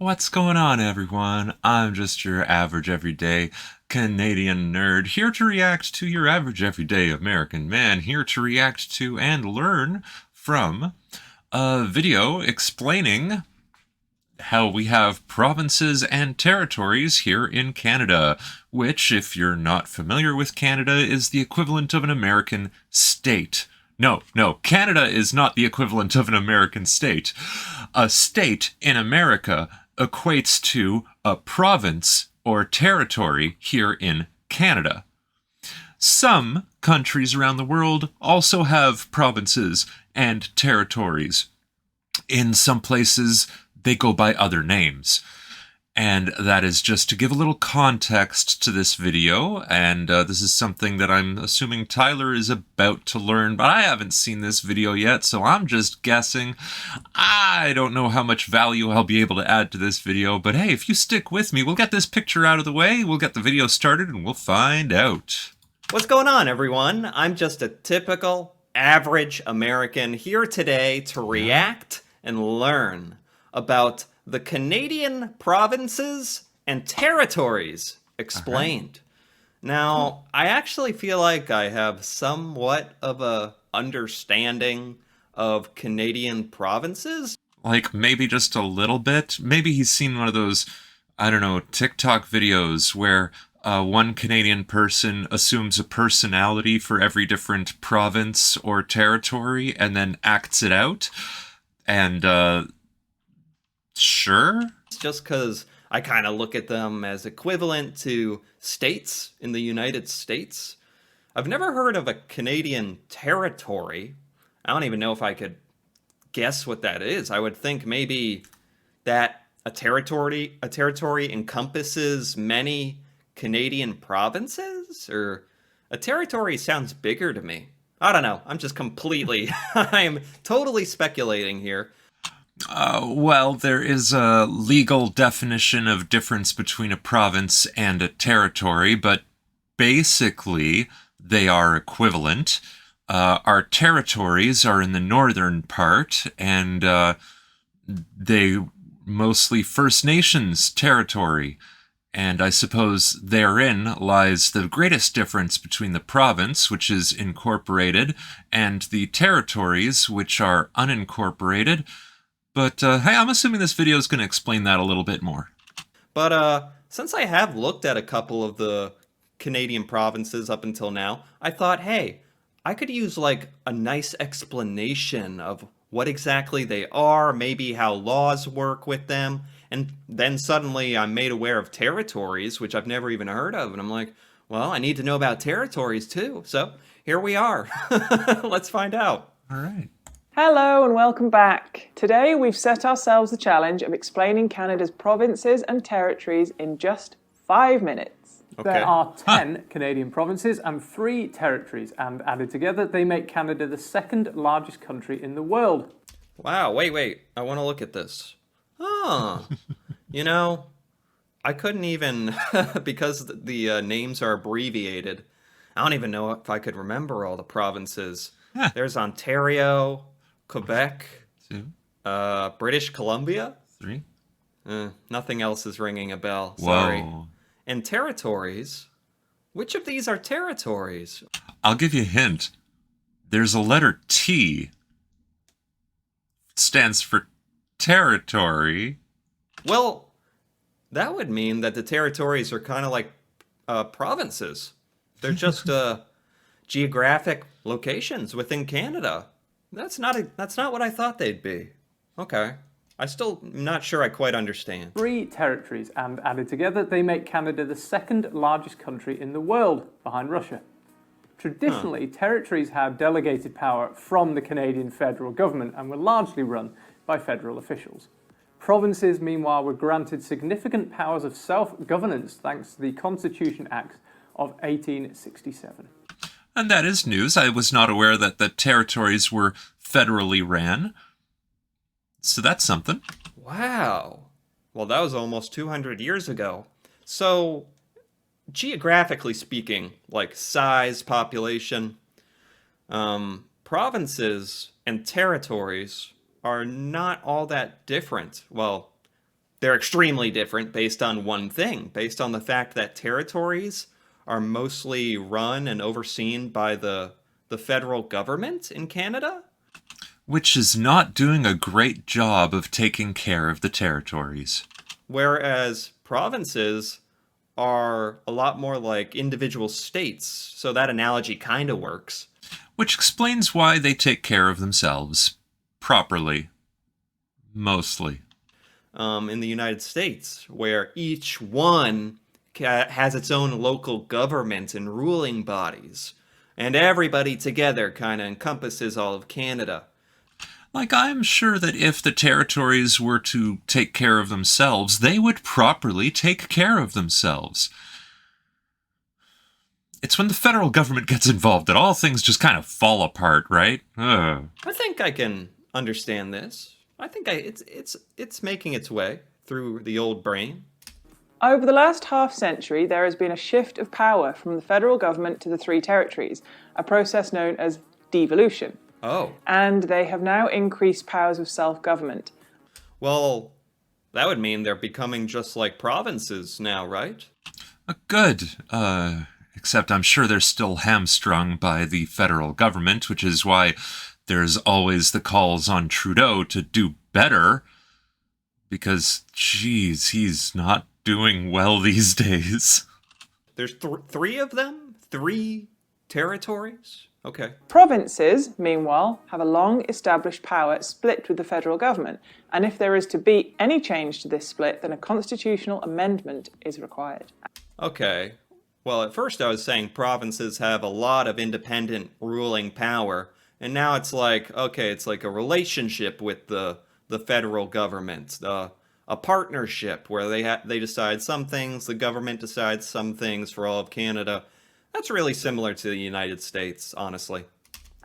What's going on, everyone? I'm just your average everyday Canadian nerd, here to react to your average everyday American man, here to react to and learn from a video explaining how we have provinces and territories here in Canada, which, if you're not familiar with Canada, is the equivalent of an American state. No, Canada is not the equivalent of an American state. A state in America equates to a province or territory here in Canada. Some countries around the world also have provinces and territories. In some places, they go by other names. And that is just to give a little context to this video, and this is something that I'm assuming Tyler is about to learn, but I haven't seen this video yet, so I'm just guessing. I don't know how much value I'll be able to add to this video, but hey, if you stick with me, we'll get this picture out of the way, we'll get the video started, and we'll find out. What's going on, everyone? I'm just a typical, average American here today to react and learn about the Canadian provinces and territories explained. Now, I actually feel like I have somewhat of a understanding of Canadian provinces. Like, maybe just a little bit. Maybe he's seen one of those, I don't know, TikTok videos where one Canadian person assumes a personality for every different province or territory and then acts it out. And, sure. Just because I kind of look at them as equivalent to states in the United States. I've never heard of a Canadian territory. I don't even know if I could guess what that is. I would think maybe that a territory encompasses many Canadian provinces, or a territory sounds bigger to me. I don't know. I'm just completely, I'm totally speculating here. Well, there is a legal definition of difference between a province and a territory, but basically they are equivalent. Our territories are in the northern part, and they mostly First Nations territory. And I suppose therein lies the greatest difference between the province, which is incorporated, and the territories, which are unincorporated. But, hey, I'm assuming this video is going to explain that a little bit more. But since I have looked at a couple of the Canadian provinces up until now, I thought, hey, I could use like a nice explanation of what exactly they are, maybe how laws work with them. And then suddenly I'm made aware of territories, which I've never even heard of. And I'm like, well, I need to know about territories too. So here we are. Let's find out. All right. Hello and welcome back. Today we've set ourselves the challenge of explaining Canada's provinces and territories in just 5 minutes. Okay. There are 10 Canadian provinces and 3 territories, and added together they make Canada the second largest country in the world. Wow, wait. I want to look at this. Oh, you know, I couldn't even, because the names are abbreviated, I don't even know if I could remember all the provinces. Huh. There's Ontario, Quebec, 2, British Columbia. 3. Nothing else is ringing a bell, sorry. Whoa. And territories? Which of these are territories? I'll give you a hint. There's a letter T. It stands for territory. Well, that would mean that the territories are kind of like provinces. They're just geographic locations within Canada. That's not what I thought they'd be. Okay. I still am not sure I quite understand. 3 territories, and added together they make Canada the second largest country in the world, behind Russia. Traditionally, territories had delegated power from the Canadian federal government and were largely run by federal officials. Provinces, meanwhile, were granted significant powers of self-governance thanks to the Constitution Act of 1867. And that is news. I was not aware that the territories were federally ran. So that's something. Wow. Well, that was almost 200 years ago. So, geographically speaking, like size, population, provinces and territories are not all that different. Well, they're extremely different based on one thing, based on the fact that territories are mostly run and overseen by the federal government in Canada. Which is not doing a great job of taking care of the territories. Whereas provinces are a lot more like individual states, so that analogy kind of works. Which explains why they take care of themselves. Properly. Mostly. In the United States, where each one has its own local government and ruling bodies, and everybody together kind of encompasses all of Canada. Like, I'm sure that if the territories were to take care of themselves, they would properly take care of themselves. It's when the federal government gets involved that all things just kind of fall apart, right? Ugh. I think I can understand this. I think it's making its way through the old brain. Over the last half century, there has been a shift of power from the federal government to the three territories, a process known as devolution. Oh, And they have now increased powers of self-government. well, that would mean they're becoming just like provinces now, right? Good. Except I'm sure they're still hamstrung by the federal government, which is why there's always the calls on Trudeau to do better. Because, geez, he's not doing well these days. There's three of them? 3 territories? Okay. Provinces, meanwhile, have a long established power split with the federal government, and if there is to be any change to this split, then a constitutional amendment is required. Okay. Well, at first I was saying provinces have a lot of independent ruling power, and now it's like, okay, it's like a relationship with the federal government, a partnership where they decide some things, the government decides some things for all of Canada. That's really similar to the United States, honestly.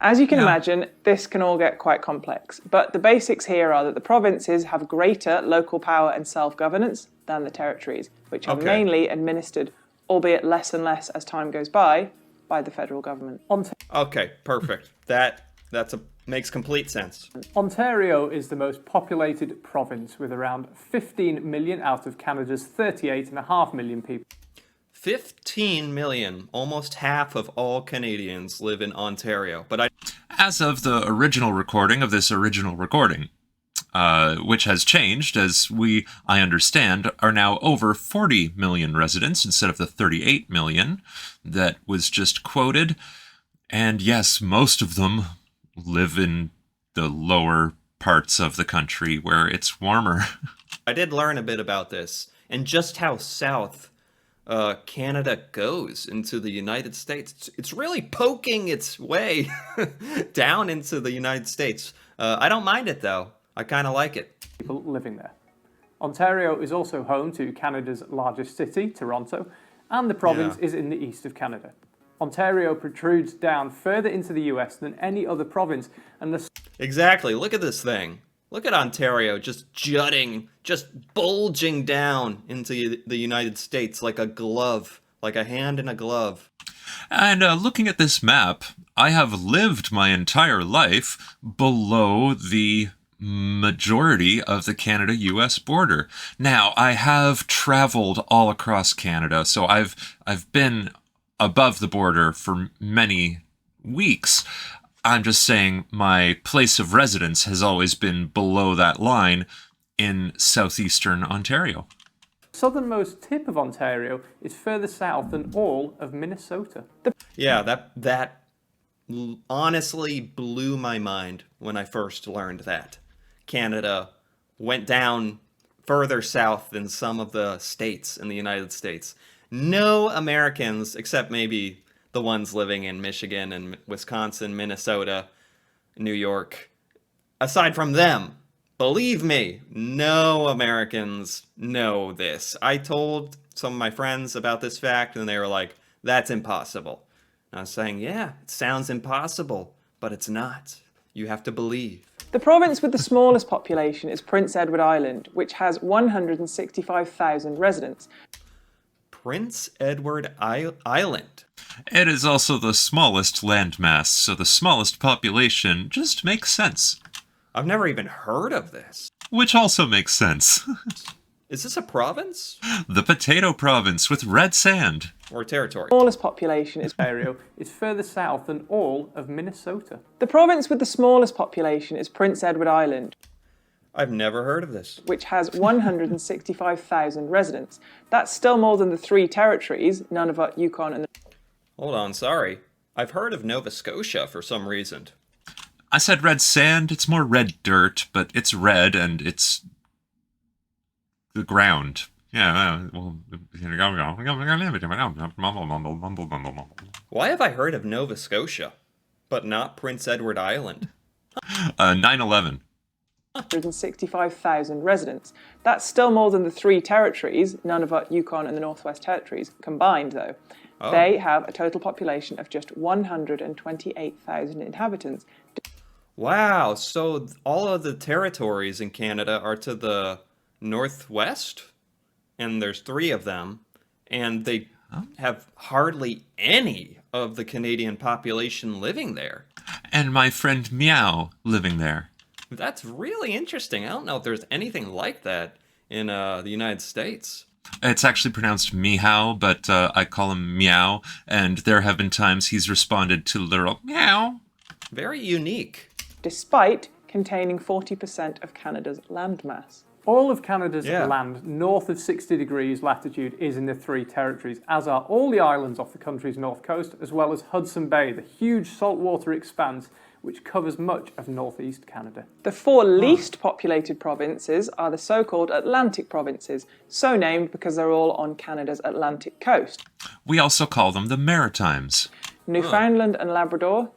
As you can Yeah. imagine, this can all get quite complex, but the basics here are that the provinces have greater local power and self-governance than the territories, which are Okay. mainly administered, albeit less and less as time goes by the federal government. Okay, perfect. Makes complete sense. Ontario is the most populated province with around 15 million out of Canada's 38.5 million people. 15 million, almost half of all Canadians live in Ontario. But As of the original recording of this original recording, which has changed as I understand, are now over 40 million residents instead of the 38 million that was just quoted. And yes, most of them live in the lower parts of the country where it's warmer. I did learn a bit about this and just how south Canada goes into the United States. It's really poking its way down into the United States. I don't mind it, though. I kind of like it. People living there. Ontario is also home to Canada's largest city, Toronto, and the province is in the east of Canada. Ontario protrudes down further into the US than any other province, and the Exactly. Look at this thing. Look at Ontario just jutting, just bulging down into the United States like a glove, like a hand in a glove. And looking at this map, I have lived my entire life below the majority of the Canada-US border. Now, I have traveled all across Canada, so I've been above the border for many weeks. I'm just saying my place of residence has always been below that line in southeastern Ontario. southernmost tip of Ontario is further south than all of Minnesota. Yeah, that honestly blew my mind when I first learned that. Canada went down further south than some of the states in the United States. No Americans, except maybe the ones living in Michigan and Wisconsin, Minnesota, New York, aside from them, believe me, no Americans know this. I told some of my friends about this fact, and they were like, that's impossible. And I was saying, yeah, it sounds impossible, but it's not. You have to believe. The province with the smallest population is Prince Edward Island, which has 165,000 residents. Prince Edward Island. It is also the smallest landmass, so the smallest population just makes sense. I've never even heard of this. Which also makes sense. Is this a province The Potato Province with red sand. or territory? Smallest population is Ontario is further south than all of Minnesota. the province with the smallest population is Prince Edward Island, I've never heard of this. which has 165,000 residents. That's still more than the 3 territories, Nunavut, Yukon, and the Hold on, sorry. I've heard of Nova Scotia for some reason. I said red sand. It's more red dirt, but it's red and it's the ground. Yeah, well, Why have I heard of Nova Scotia, but not Prince Edward Island? 9/11. 165,000 residents. That's still more than the 3 territories, Nunavut, Yukon, and the Northwest Territories, combined, though. Oh. They have a total population of just 128,000 inhabitants. Wow, so all of the territories in Canada are to the northwest, and there's 3 of them, and they have hardly any of the Canadian population living there. And my friend Meow living there. That's really interesting. I don't know if there's anything like that in the United States. It's actually pronounced meow, but I call him Meow, and there have been times he's responded to literal meow. Very unique. Despite containing 40% of Canada's landmass. All of Canada's Yeah. land north of 60 degrees latitude is in the 3 territories, as are all the islands off the country's north coast, as well as Hudson Bay, the huge saltwater expanse which covers much of northeast Canada. The 4 least populated provinces are the so-called Atlantic provinces, so named because they're all on Canada's Atlantic coast. We also call them the Maritimes. Newfoundland and Labrador,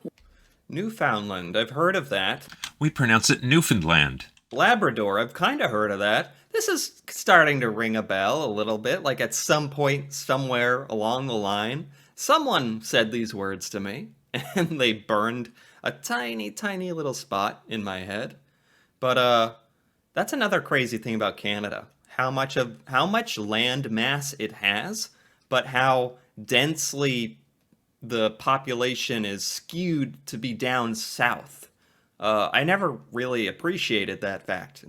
Newfoundland, I've heard of that. We pronounce it Newfoundland. Labrador, I've kind of heard of that. This is starting to ring a bell a little bit, like at some point, somewhere along the line, someone said these words to me, and they burned a tiny, tiny little spot in my head. But that's another crazy thing about Canada. How much land mass it has, but how densely the population is skewed to be down south. I never really appreciated that fact.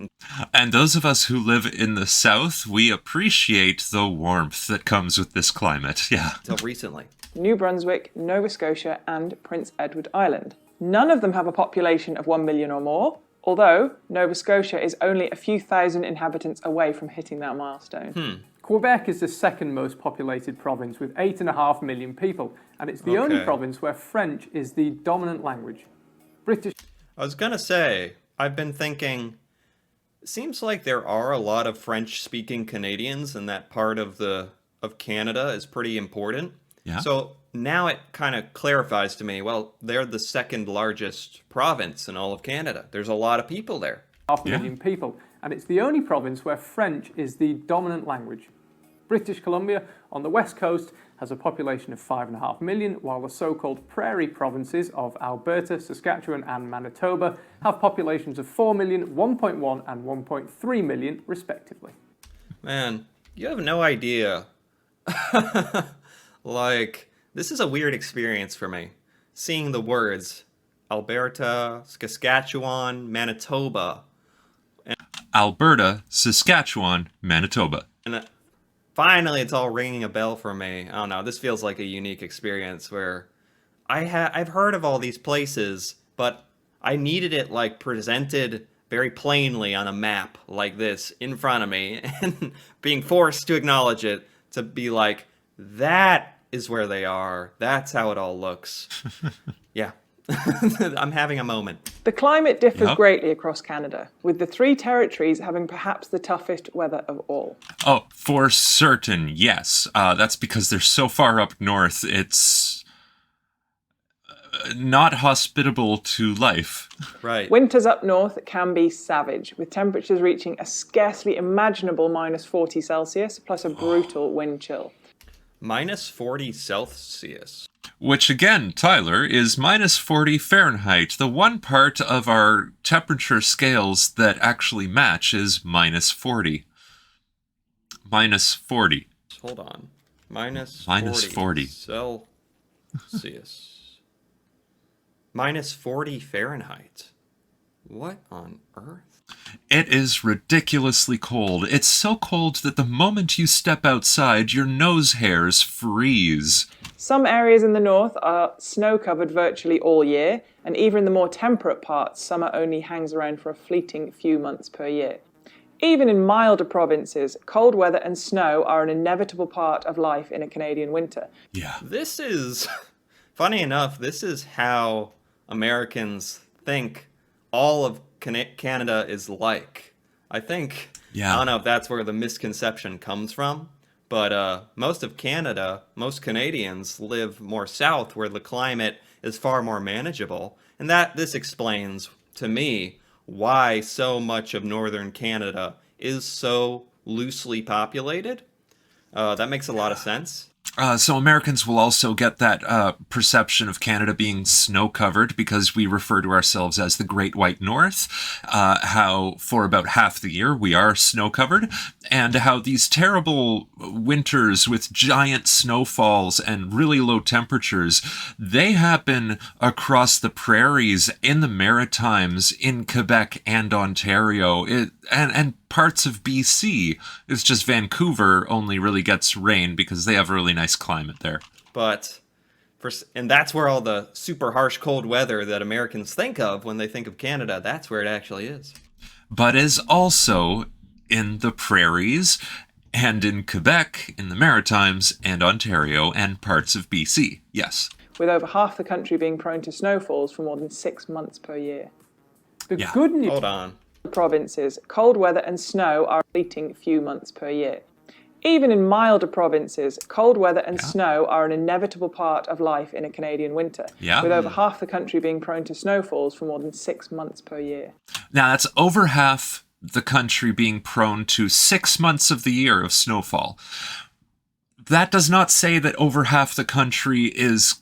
And those of us who live in the South, we appreciate the warmth that comes with this climate. Yeah. Until recently. New Brunswick, Nova Scotia, and Prince Edward Island. None of them have a population of 1 million or more, although Nova Scotia is only a few thousand inhabitants away from hitting that milestone. Quebec is the second most populated province with 8.5 million people, and it's the only Okay. province where French is the dominant language. British I was gonna say, I've been thinking, it seems like there are a lot of French-speaking Canadians, and that part of Canada is pretty important. Yeah. So now it kind of clarifies to me, well, they're the second largest province in all of Canada. There's a lot of people there. half a Yeah. million people, and it's the only province where French is the dominant language. British Columbia on the west coast has a population of 5.5 million, while the so-called prairie provinces of Alberta, Saskatchewan and Manitoba have populations of 4 million, 1.1 and 1.3 million respectively. Man, you have no idea. Like, this is a weird experience for me. Seeing the words Alberta, Saskatchewan, Manitoba, Alberta, Saskatchewan, Manitoba. and finally it's all ringing a bell for me. I don't know, this feels like a unique experience where I've heard of all these places, but I needed it like presented very plainly on a map like this in front of me and being forced to acknowledge it, to be like, that is where they are. That's how it all looks. Yeah. I'm having a moment. The climate differs Yep. greatly across Canada, with the 3 territories having perhaps the toughest weather of all. Oh, for certain, yes. That's because they're so far up north, it's not hospitable to life. Right. Winters up north can be savage, with temperatures reaching a scarcely imaginable minus 40 Celsius, plus a brutal wind chill. Minus 40 Celsius. Which again, Tyler, is minus 40 Fahrenheit. The one part of our temperature scales that actually match is minus 40. Minus 40. Hold on. Minus Minus 40. Celsius. Minus 40 Fahrenheit. What on earth? It is ridiculously cold. It's so cold that the moment you step outside, your nose hairs freeze. Some areas in the north are snow-covered virtually all year, and even in the more temperate parts, summer only hangs around for a fleeting few months per year. Even in milder provinces, cold weather and snow are an inevitable part of life in a Canadian winter. Yeah. This is, funny enough, this is how Americans think all of Canada is like. I think, Yeah. I don't know if that's where the misconception comes from, but most of Canada, most Canadians live more south where the climate is far more manageable. And this explains, to me, why so much of northern Canada is so loosely populated. That makes a lot of sense. So Americans will also get that perception of Canada being snow-covered because we refer to ourselves as the Great White North, how for about half the year we are snow-covered, and how these terrible winters with giant snowfalls and really low temperatures, they happen across the prairies, in the Maritimes, in Quebec and Ontario, and parts of BC. It's just Vancouver only really gets rain because they have a really nice climate there. But and that's where all the super harsh cold weather that Americans think of when they think of Canada, that's where it actually is. But is also in the prairies and in Quebec, in the Maritimes and Ontario and parts of BC. Yes. With over half the country being prone to snowfalls for more than 6 months per year. The Yeah. good news. Hold on. Provinces, cold weather and snow are a fleeting few months per year. Even in milder provinces, cold weather and snow are an inevitable part of life in a Canadian winter, Yeah. with over half the country being prone to snowfalls for more than 6 months per year. Now that's over half the country being prone to 6 months of the year of snowfall. That does not say that over half the country is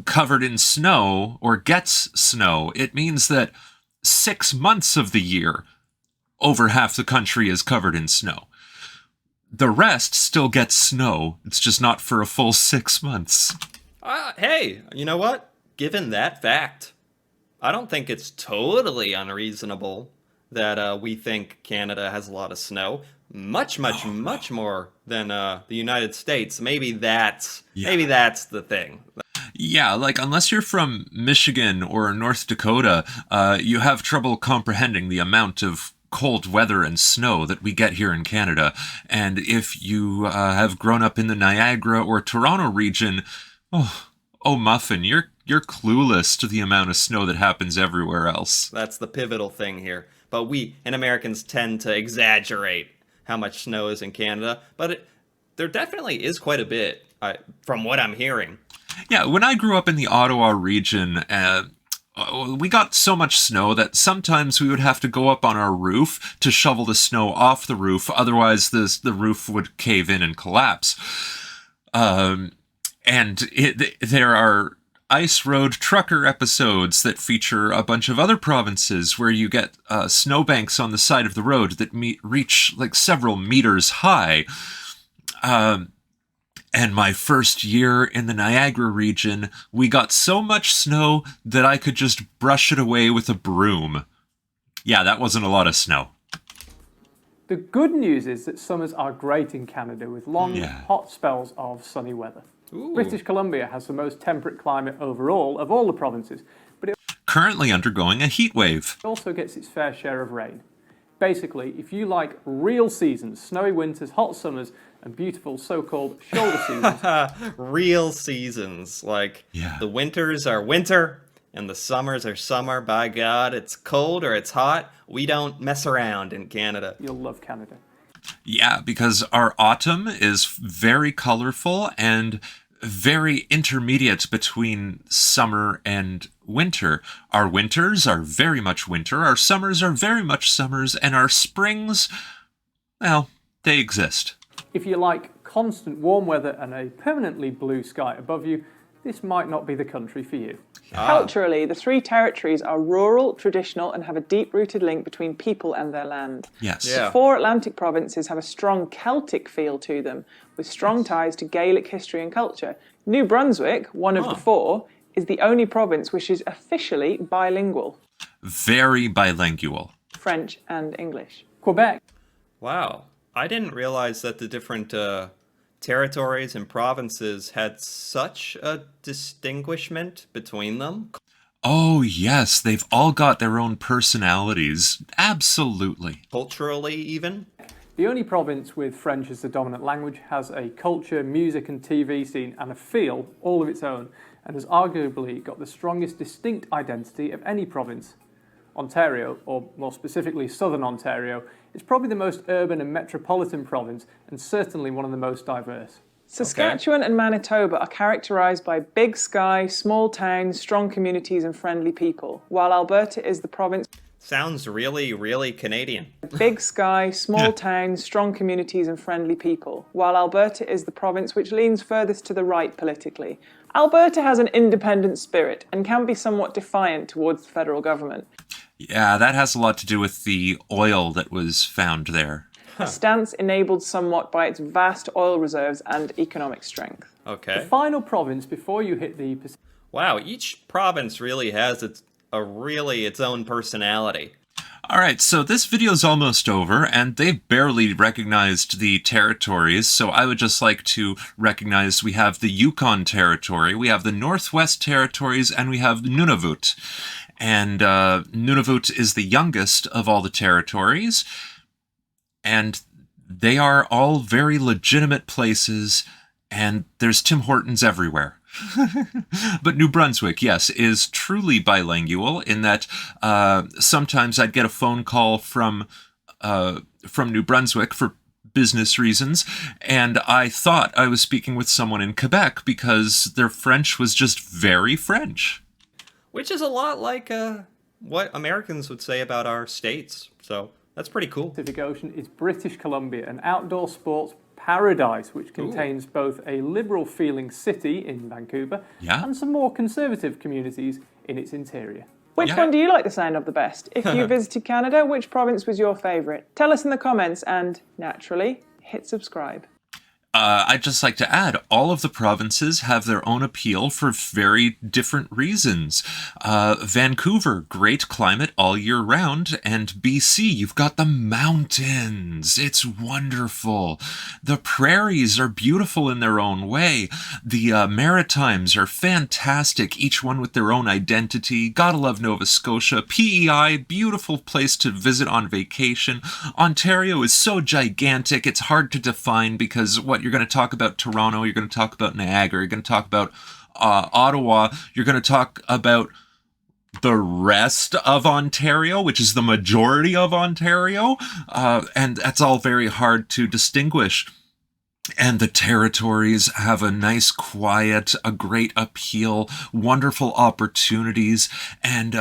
covered in snow or gets snow. It means that 6 months of the year, over half the country is covered in snow. The rest still gets snow. It's just not for a full 6 months. Hey, you know what? Given that fact, I don't think it's totally unreasonable that we think Canada has a lot of snow. Much more than the United States. Maybe that's the thing. Yeah, like unless you're from Michigan or North Dakota, you have trouble comprehending the amount of cold weather and snow that we get here in Canada. And if you have grown up in the Niagara or Toronto region, oh Muffin, you're clueless to the amount of snow that happens everywhere else. That's the pivotal thing here. But we and Americans tend to exaggerate how much snow is in Canada. But there definitely is quite a bit, from what I'm hearing. Yeah, when I grew up in the Ottawa region, we got so much snow that sometimes we would have to go up on our roof to shovel the snow off the roof. Otherwise, the roof would cave in and collapse. And there are Ice Road Trucker episodes that feature a bunch of other provinces where you get snowbanks on the side of the road that reach like several meters high. And my first year in the Niagara region, we got so much snow that I could just brush it away with a broom. Yeah, that wasn't a lot of snow. The good news is that summers are great in Canada with long, hot spells of sunny weather. Ooh. British Columbia has the most temperate climate overall of all the provinces, but it Currently undergoing a heat wave. also gets its fair share of rain. Basically, if you like real seasons, snowy winters, hot summers, and beautiful so-called shoulder seasons. Real seasons. Like, the winters are winter, and the summers are summer. By God, it's cold or it's hot. We don't mess around in Canada. You'll love Canada. Yeah, because our autumn is very colorful and very intermediate between summer and winter. Our winters are very much winter, our summers are very much summers, and our springs, well, they exist. If you like constant warm weather and a permanently blue sky above you, this might not be the country for you. Culturally, the three territories are rural, traditional, and have a deep-rooted link between people and their land. Yes. Yeah. The four Atlantic provinces have a strong Celtic feel to them, with strong ties to Gaelic history and culture. New Brunswick, one of the four, is the only province which is officially bilingual. Very bilingual. French, and English. Quebec. Wow. I didn't realize that the different territories and provinces had such a distinguishment between them. Oh, yes, they've all got their own personalities. Absolutely. Culturally, even. The only province with French as the dominant language has a culture, music and TV scene and a feel all of its own, and has arguably got the strongest distinct identity of any province. Ontario, or more specifically Southern Ontario, is probably the most urban and metropolitan province and certainly one of the most diverse. Saskatchewan and Manitoba are characterised by big sky, small towns, strong communities and friendly people, while Alberta is the province Sounds really, really Canadian. big sky, small towns, strong communities and friendly people, while Alberta is the province which leans furthest to the right politically. Alberta has an independent spirit and can be somewhat defiant towards the federal government. Yeah, that has a lot to do with the oil that was found there. A stance enabled somewhat by its vast oil reserves and economic strength. Okay. The final province before you hit the Pacific. Wow, each province really has its own personality. All right, so this video's almost over, and they've barely recognized the territories, so I would just like to recognize we have the Yukon Territory, we have the Northwest Territories, and we have Nunavut. And Nunavut is the youngest of all the territories, and they are all very legitimate places, and there's Tim Hortons everywhere. But New Brunswick, yes, is truly bilingual in that sometimes I'd get a phone call from New Brunswick for business reasons, and I thought I was speaking with someone in Quebec because their French was just very French. Which is a lot like what Americans would say about our states. So that's pretty cool. Pacific Ocean is British Columbia, an outdoor sports paradise which contains both a liberal-feeling city in Vancouver and some more conservative communities in its interior. Which one do you like the sound of the best? If you visited Canada, which province was your favourite? Tell us in the comments and, naturally, hit subscribe. I'd just like to add, all of the provinces have their own appeal for very different reasons. Vancouver, great climate all year round, and BC, you've got the mountains. It's wonderful. The prairies are beautiful in their own way. The Maritimes are fantastic, each one with their own identity. Gotta love Nova Scotia. PEI, beautiful place to visit on vacation. Ontario is so gigantic, it's hard to define because you're going to talk about Toronto, you're going to talk about Niagara, you're going to talk about Ottawa, you're going to talk about the rest of Ontario, which is the majority of Ontario, and that's all very hard to distinguish. And the territories have a nice quiet, a great appeal, wonderful opportunities, and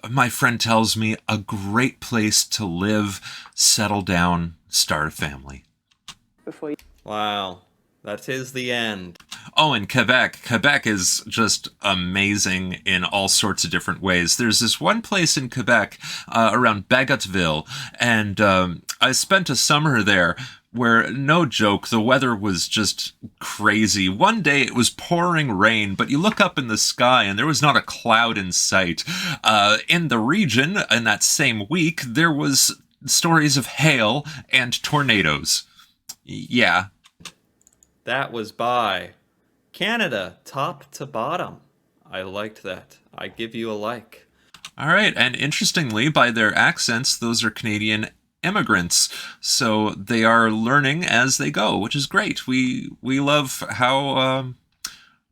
my friend tells me a great place to live, settle down, start a family. Wow, that is the end. Oh, and Quebec. Quebec is just amazing in all sorts of different ways. There's this one place in Quebec around Bagotville, and I spent a summer there where, no joke, the weather was just crazy. One day it was pouring rain, but you look up in the sky and there was not a cloud in sight. In the region, in that same week, there was stories of hail and tornadoes. Yeah. That was by Canada, top to bottom. I liked that. I give you a like. All right, and interestingly, by their accents, those are Canadian immigrants, so they are learning as they go, which is great. We love how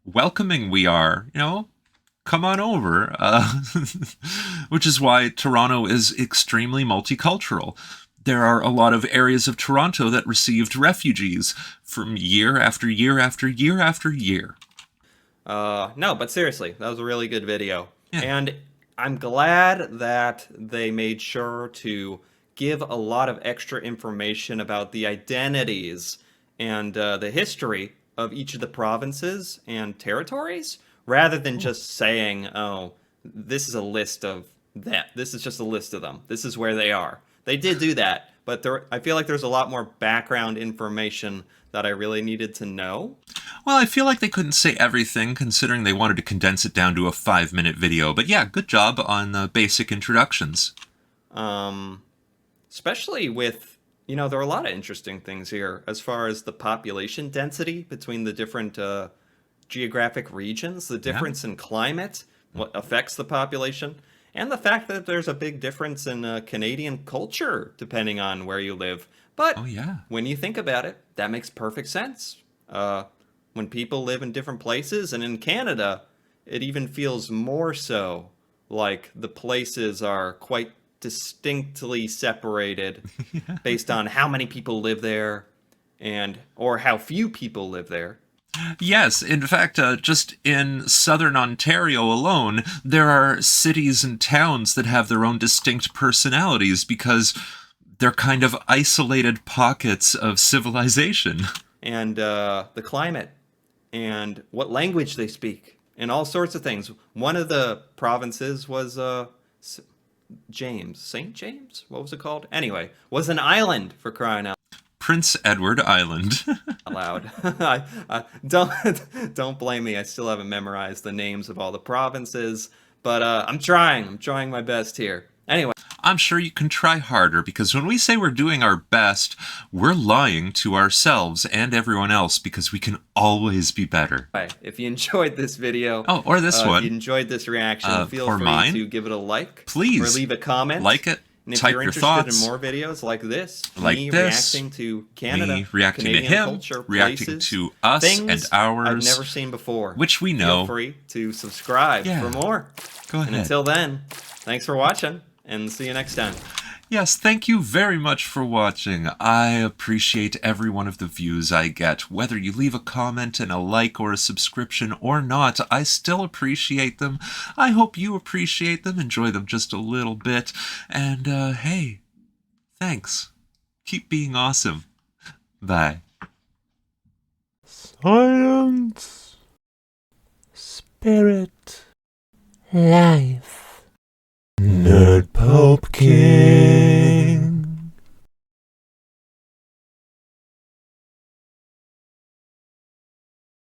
welcoming we are, you know. Come on over, which is why Toronto is extremely multicultural. There are a lot of areas of Toronto that received refugees from year after year after year after year. No, but seriously, that was a really good video. Yeah. And I'm glad that they made sure to give a lot of extra information about the identities and the history of each of the provinces and territories, rather than just saying, oh, this is a list of that. This is just a list of them. This is where they are. They did do that, but I feel like there's a lot more background information that I really needed to know. Well, I feel like they couldn't say everything, considering they wanted to condense it down to a 5-minute video. But yeah, good job on the basic introductions. especially with, there are a lot of interesting things here as far as the population density between the different geographic regions, the difference in climate, what affects the population, and the fact that there's a big difference in Canadian culture depending on where you live. But Oh, yeah. when you think about it, that makes perfect sense. When people live in different places, and in Canada, it even feels more so like the places are quite distinctly separated based on how many people live there and or how few people live there. Yes, in fact, just in southern Ontario alone, there are cities and towns that have their own distinct personalities because they're kind of isolated pockets of civilization. And the climate and what language they speak and all sorts of things. One of the provinces was St. James? What was it called? Anyway, was an island, for crying out Prince Edward Island. loud. Don't blame me. I still haven't memorized the names of all the provinces, but I'm trying. I'm trying my best here. Anyway, I'm sure you can try harder because when we say we're doing our best, we're lying to ourselves and everyone else because we can always be better. if you enjoyed this video, Oh, or this if one. you enjoyed this reaction, feel or free mine. to give it a like, Please. or leave a comment, Like it. And if Type you're your interested thoughts. in more videos like this, Like me this, reacting to Canada, me reacting Canadian to him, culture, reacting places, to us things and ours, I've never seen before, which we know. Feel free to subscribe for more. Go ahead. And until then, thanks for watching, and see you next time. Yes, thank you very much for watching. I appreciate every one of the views I get. Whether you leave a comment and a like or a subscription or not, I still appreciate them. I hope you appreciate them, enjoy them just a little bit. And, hey, thanks. Keep being awesome. Bye. Science, spirit, life. Nerd Pope King.